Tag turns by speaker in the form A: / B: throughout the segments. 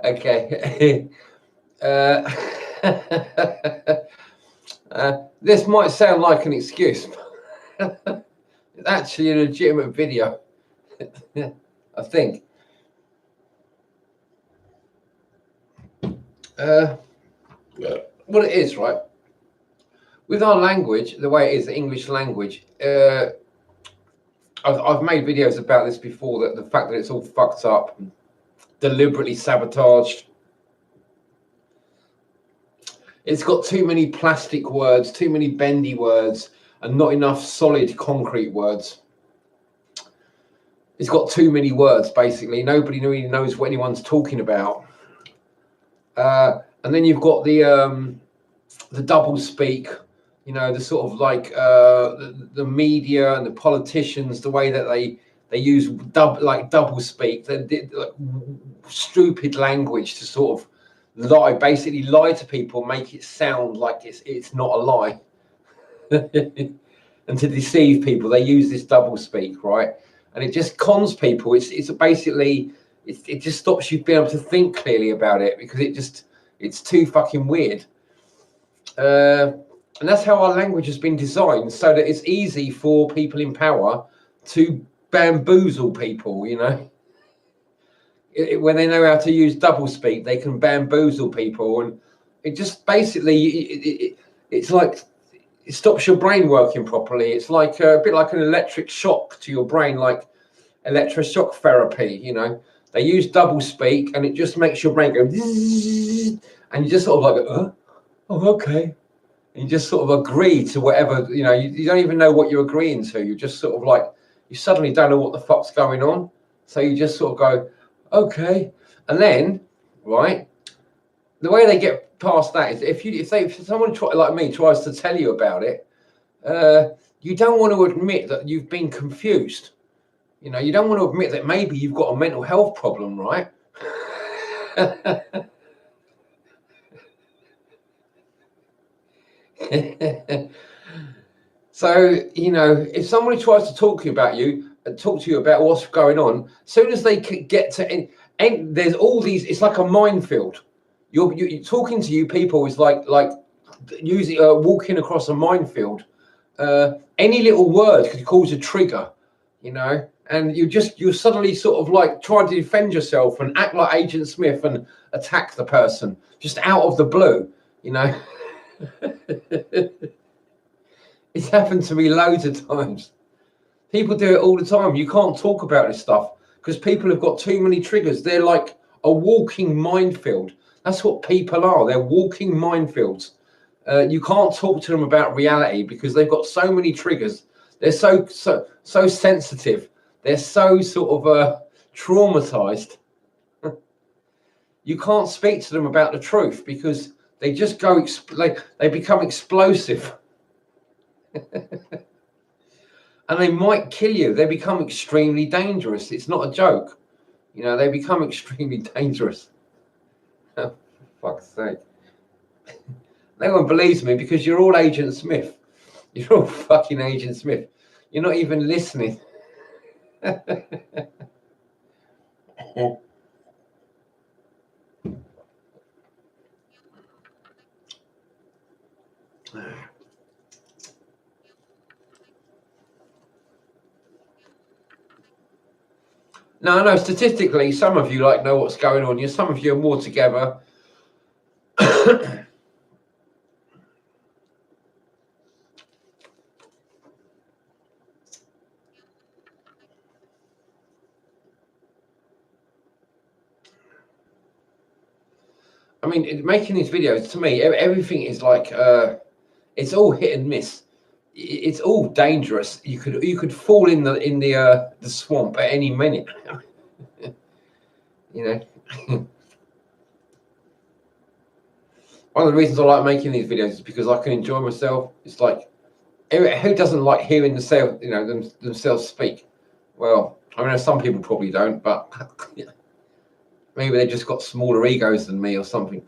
A: Okay. This might sound like an excuse, but it's actually a legitimate video. I think. What it is, right? With our language, the way it is, the English language, I've made videos about this before, that the fact that it's all fucked up, deliberately sabotaged. It's got too many plastic words, too many bendy words, and not enough solid concrete words. It's got too many words, basically. Nobody really knows what anyone's talking about. And then you've got the double speak, you know, the sort of like the media and the politicians, the way that they use double speak, like stupid language to sort of basically lie to people, make it sound like it's not a lie. And to deceive people, they use this double speak, right? And it just cons people. It's basically it just stops you being able to think clearly about it, because it's too fucking weird. And that's how our language has been designed, so that it's easy for people in power to bamboozle people, you know. When they know how to use double speak, they can bamboozle people, and it just basically it's like it stops your brain working properly. It's like a bit like an electric shock to your brain, like electroshock therapy, you know. They use double speak, and it just makes your brain go, and you just sort of like, oh, okay. And you just sort of agree to whatever, you know, you don't even know what you're agreeing to. You just sort of like, you suddenly don't know what the fuck's going on. So you just sort of go, okay. And then, right, the way they get past that is if someone like me tries to tell you about it, you don't want to admit that you've been confused. You know, you don't want to admit that maybe you've got a mental health problem, right? So, you know, if somebody tries to talk to you about what's going on, as soon as they get to and there's all these, it's like a minefield. You're talking to you people is like using walking across a minefield. Any little word could cause a trigger, you know, and you're suddenly sort of like trying to defend yourself and act like Agent Smith and attack the person just out of the blue, you know. It's happened to me loads of times. People do it all the time. You can't talk about this stuff because people have got too many triggers. They're like a walking minefield. That's what people are. They're walking minefields. You can't talk to them about reality because they've got so many triggers. They're so sensitive. They're so sort of traumatized. You can't speak to them about the truth because they just go. They become explosive. And they might kill you. They become extremely dangerous. It's not a joke. You know, they become extremely dangerous. Oh, for fuck's sake. No one believes me because you're all Agent Smith. You're all fucking Agent Smith. You're not even listening. No, statistically, some of you know what's going on. Some of you are more together. I mean, making these videos, to me, everything is like, it's all hit and miss. It's all dangerous. You could fall in the swamp at any minute. You know. One of the reasons I like making these videos is because I can enjoy myself. It's like, who doesn't like hearing themselves speak? Well, I mean, some people probably don't, but maybe they just got smaller egos than me or something.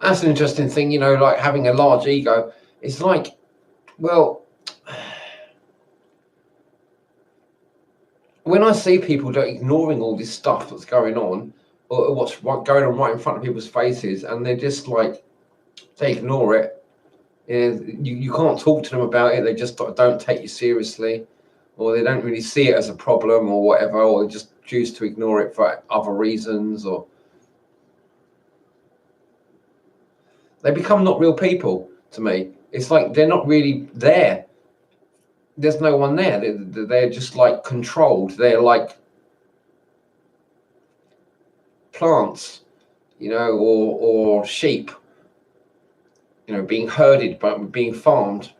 A: That's an interesting thing, like having a large ego. It's like, well, when I see people ignoring all this stuff that's going on, or what's going on right in front of people's faces, and they're just like, they ignore it. You can't talk to them about it. They just don't take you seriously, or they don't really see it as a problem or whatever, or they just choose to ignore it for other reasons, or they become not real people to me. It's like they're not really there. There's no one there. They're just like controlled. They're like plants, or sheep, being herded, but being farmed.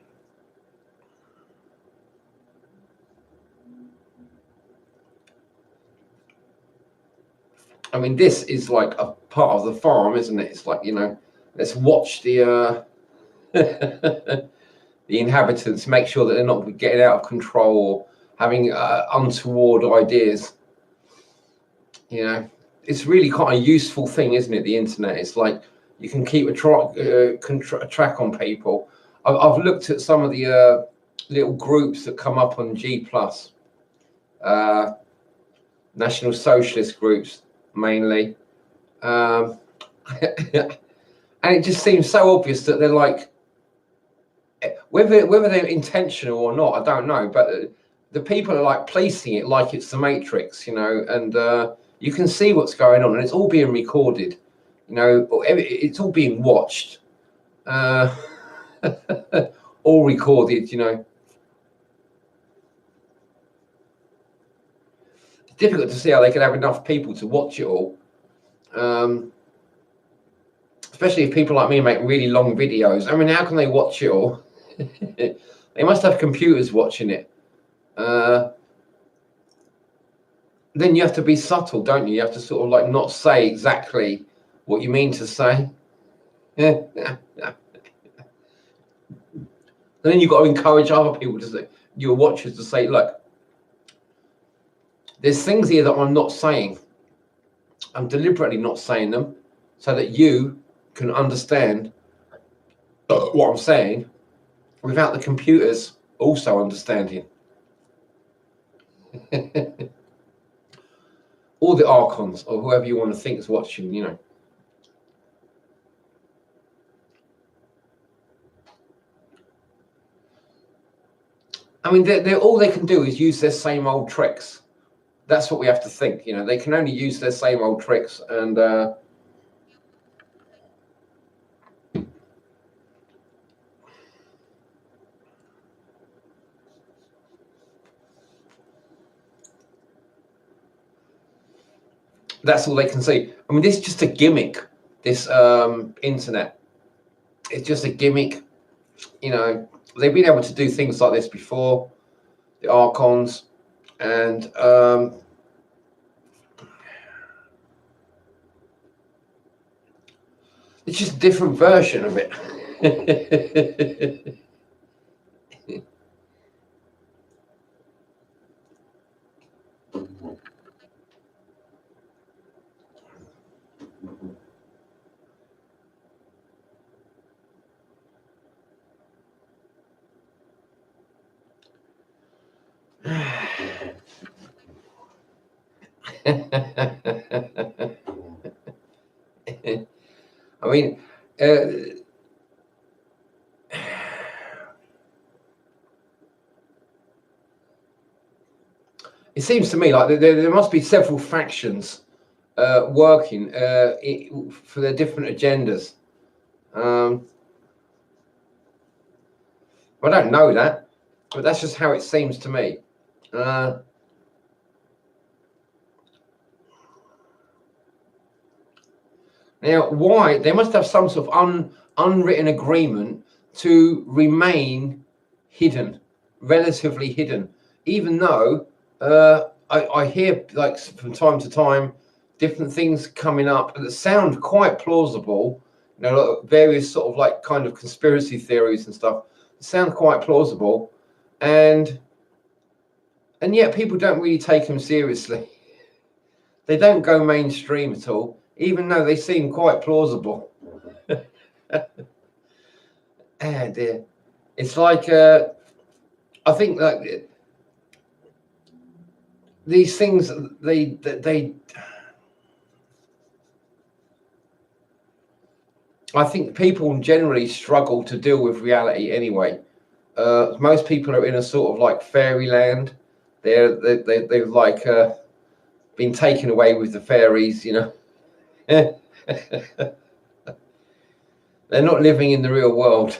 A: I mean, this is like a part of the farm, isn't it? It's like, let's watch the the inhabitants, make sure that they're not getting out of control or having untoward ideas. It's really quite a useful thing, isn't it? The internet. It's like you can keep a track on people. I've looked at some of the little groups that come up on G+, National Socialist groups mainly, and it just seems so obvious that they're like, whether they're intentional or not, I don't know, but the people are like placing it like it's the Matrix, and you can see what's going on, and it's all being recorded, it's all being watched, all recorded, It's difficult to see how they could have enough people to watch it all. Especially if people like me make really long videos. I mean, how can they watch it all? They must have computers watching it. Then you have to be subtle, don't you? You have to sort of like not say exactly what you mean to say. And then you've got to encourage other people to say, your watchers to say, look, there's things here that I'm not saying. I'm deliberately not saying them so that you can understand what I'm saying without the computers also understanding. Or the archons, or whoever you want to think is watching, I mean, they're all they can do is use their same old tricks. That's what we have to think. They can only use their same old tricks, and that's all they can see. I mean, this is just a gimmick. This internet, it's just a gimmick. They've been able to do things like this before, the archons, and it's just a different version of it. I mean, it seems to me like there must be several factions working for their different agendas. I don't know that, but that's just how it seems to me. Now, why? They must have some sort of unwritten agreement to remain hidden, relatively hidden, even though I hear, like, from time to time, different things coming up that sound quite plausible, various sort of like kind of conspiracy theories and stuff sound quite plausible, and yet people don't really take them seriously. They don't go mainstream at all, even though they seem quite plausible. Ah, dear. It's like I think that these things they I think people generally struggle to deal with reality anyway. Most people are in a sort of like fairyland. They've like been taken away with the fairies, you know. They're not living in the real world.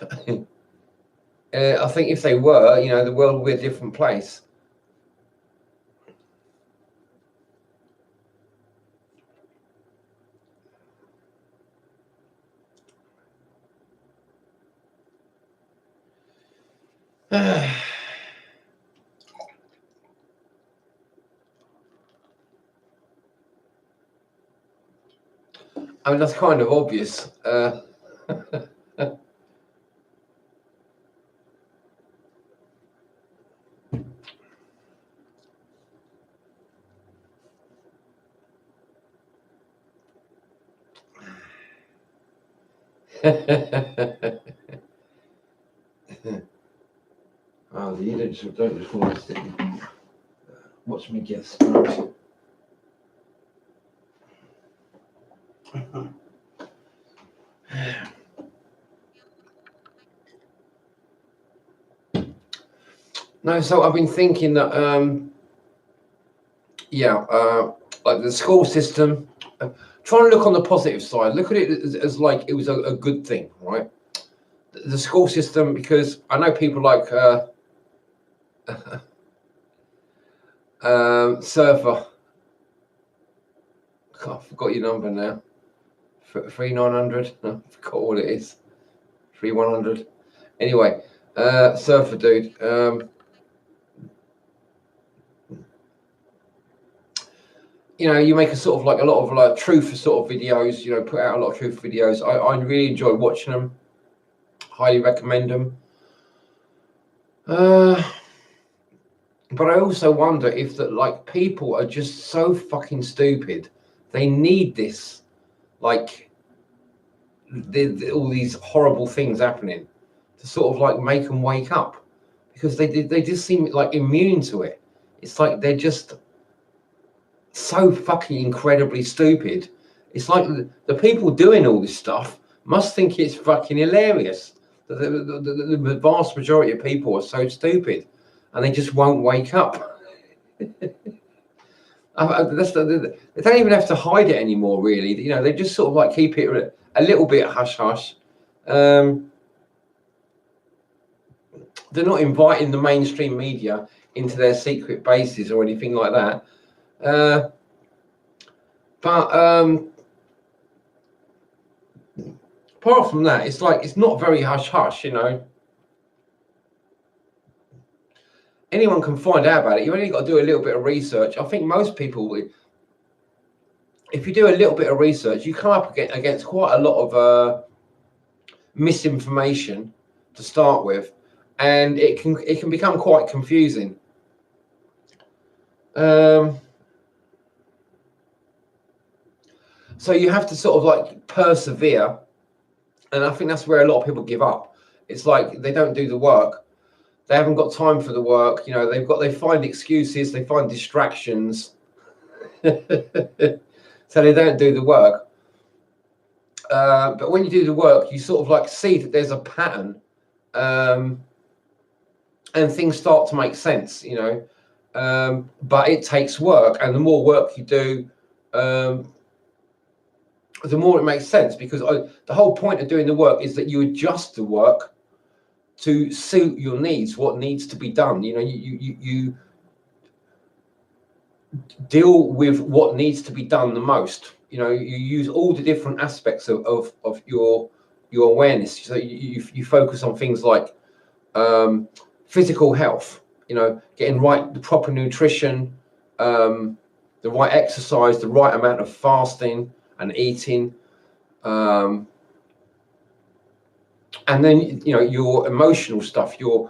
A: I think if they were, you know, the world would be a different place. I mean, that's kind of obvious. Oh, you don't just want to sit and watch me get smoked. No, so I've been thinking that, like the school system, try and look on the positive side. Look at it as like it was a good thing, right? The school system, because I know people like Surfer. God, I forgot your number now. 3900. No, I forgot what it is. 3100. Anyway, Surfer dude. You know, you make a sort of like a lot of like truth sort of videos. You know, put out a lot of truth videos. I really enjoy watching them. Highly recommend them. But I also wonder if that like people are just so fucking stupid. They need this, like, all these horrible things happening to sort of like make them wake up, because they just seem like immune to it. It's like they're just so fucking incredibly stupid. It's like the people doing all this stuff must think it's fucking hilarious. The vast majority of people are so stupid, and they just won't wake up. They don't even have to hide it anymore, really. You know, they just sort of like keep it a little bit hush hush. They're not inviting the mainstream media into their secret bases or anything like that. But apart from that, it's like it's not very hush hush. You know, anyone can find out about it. You only got to do a little bit of research. I think most people, if you do a little bit of research, you come up against quite a lot of misinformation to start with, and it can become quite confusing. So you have to sort of like persevere, and I think that's where a lot of people give up. It's like they don't do the work. They haven't got time for the work. You know, they find excuses, they find distractions, so they don't do the work. But when you do the work, you sort of like see that there's a pattern, and things start to make sense. You know, but it takes work, and the more work you do, the more it makes sense, because the whole point of doing the work is that you adjust the work to suit your needs, what needs to be done. You know, you deal with what needs to be done the most. You know, you use all the different aspects of your awareness. So you focus on things like physical health, you know, getting the proper nutrition, the right exercise, the right amount of fasting and eating, and then, you know, your emotional stuff, you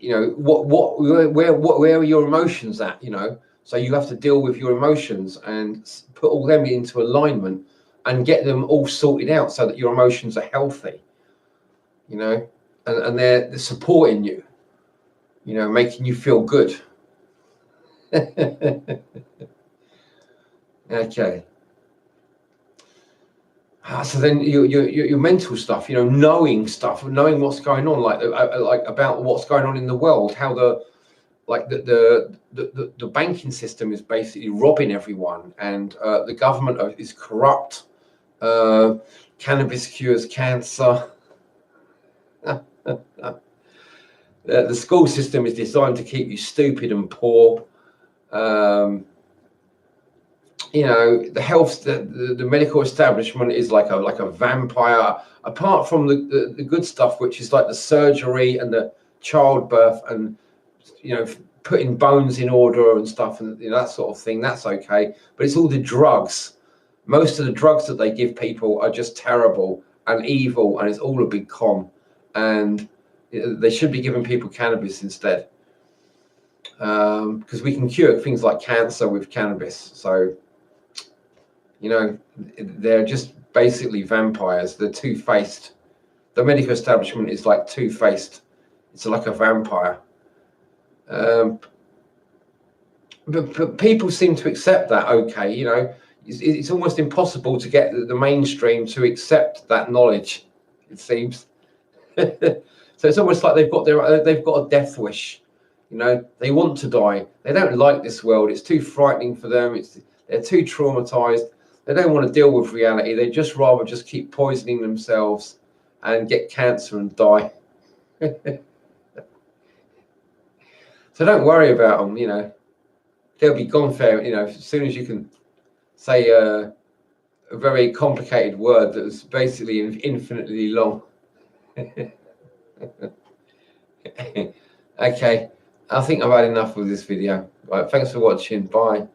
A: know, where are your emotions at, you know? So you have to deal with your emotions and put all them into alignment, and get them all sorted out so that your emotions are healthy, and they're supporting you, making you feel good. Okay. So then your mental stuff, knowing what's going on, like about what's going on in the world, how the banking system is basically robbing everyone, and the government is corrupt. Cannabis cures cancer. The school system is designed to keep you stupid and poor. The health, the medical establishment is like a vampire. Apart from the good stuff, which is like the surgery and the childbirth and putting bones in order and stuff, and that sort of thing, that's okay. But it's all the drugs. Most of the drugs that they give people are just terrible and evil, and it's all a big con. And they should be giving people cannabis instead, because we can cure things like cancer with cannabis. So they're just basically vampires. They're two-faced. The medical establishment is like two-faced. It's like a vampire. But people seem to accept that. Okay, it's almost impossible to get the mainstream to accept that knowledge, it seems. So it's almost like they've got a death wish. They want to die. They don't like this world. It's too frightening for them. They're too traumatized. They don't want to deal with reality. They just rather just keep poisoning themselves and get cancer and die. So don't worry about them. They'll be gone fair. As soon as you can say a very complicated word that's basically infinitely long. Okay, I think I've had enough of this video. Right, thanks for watching. Bye.